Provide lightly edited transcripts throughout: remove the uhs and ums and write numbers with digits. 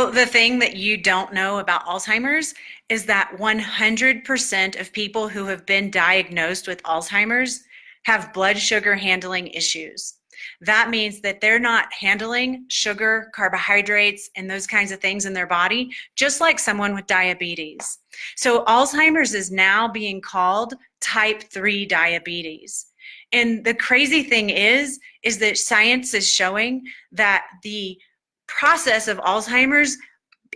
So the thing that you don't know about Alzheimer's is that 100% of people who have been diagnosed with Alzheimer's have blood sugar handling issues. That means that they're not handling sugar, carbohydrates, and those kinds of things in their body, just like someone with diabetes. So Alzheimer's is now being called type 3 diabetes. And the crazy thing is that science is showing that the process of Alzheimer's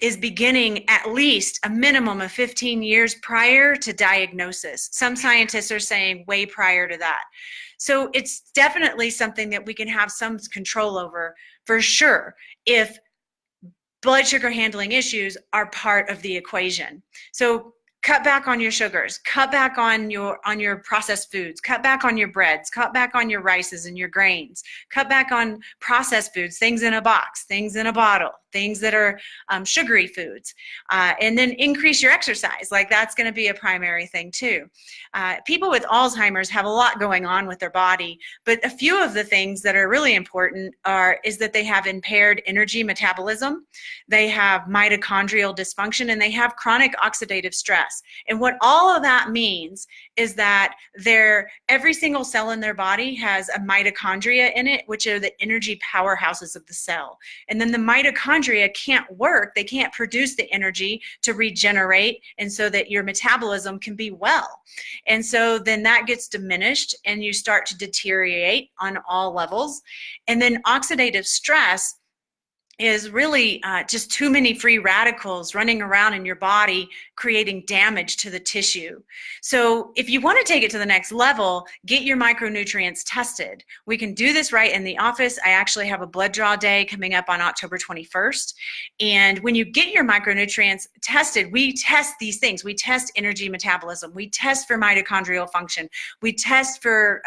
is beginning at least a minimum of 15 years prior to diagnosis. Some scientists are saying way prior to that. So it's definitely something that we can have some control over for sure if blood sugar handling issues are part of the equation. So cut back on your sugars, cut back on your processed foods, cut back on your breads, cut back on your rices and your grains, cut back on processed foods, things in a box, things in a bottle, things that are sugary foods, and then increase your exercise. Like that's going to be a primary thing too. People with Alzheimer's have a lot going on with their body, but a few of the things that are really important is that they have impaired energy metabolism, they have mitochondrial dysfunction, and they have chronic oxidative stress. And what all of that means is that every single cell in their body has a mitochondria in it, which are the energy powerhouses of the cell. And then the mitochondria can't work. They can't produce the energy to regenerate and so that your metabolism can be well. And so then that gets diminished and you start to deteriorate on all levels. And then oxidative stress is really just too many free radicals running around in your body, creating damage to the tissue. So if you want to take it to the next level, get your micronutrients tested. We can do this right in the office. I actually have a blood draw day coming up on October 21st. And when you get your micronutrients tested, we test these things. We test energy metabolism. We test for mitochondrial function. We test for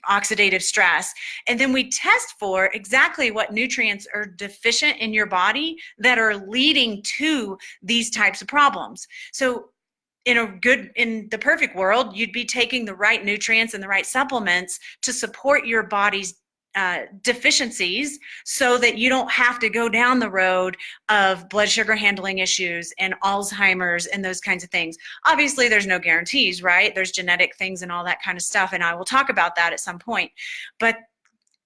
oxidative stress, and then we test for exactly what nutrients are deficient in your body that are leading to these types of problems. So in the perfect world, you'd be taking the right nutrients and the right supplements to support your body's deficiencies so that you don't have to go down the road of blood sugar handling issues and Alzheimer's and those kinds of things. Obviously, there's no guarantees, right? There's genetic things and all that kind of stuff, and I will talk about that at some point. But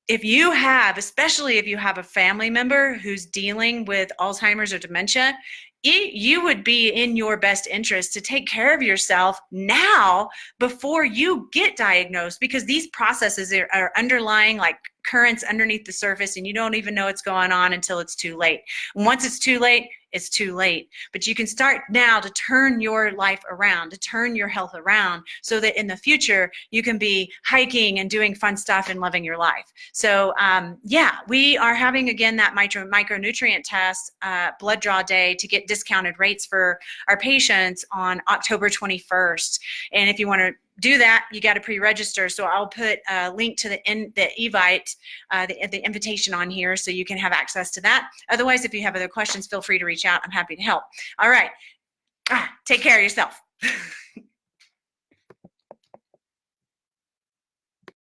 especially if you have a family member who's dealing with Alzheimer's or dementia, you would be in your best interest to take care of yourself now before you get diagnosed, because these processes are underlying like currents underneath the surface, and you don't even know what's going on until it's too late. And once it's too late, it's too late. But you can start now to turn your life around, to turn your health around, so that in the future you can be hiking and doing fun stuff and loving your life. So yeah, we are having again that micronutrient test blood draw day to get discounted rates for our patients on October 21st. And if you want to do that, you got to pre-register. So I'll put a link to the Evite, the invitation on here, so you can have access to that. Otherwise, if you have other questions, feel free to reach out. I'm happy to help. All right. Take care of yourself.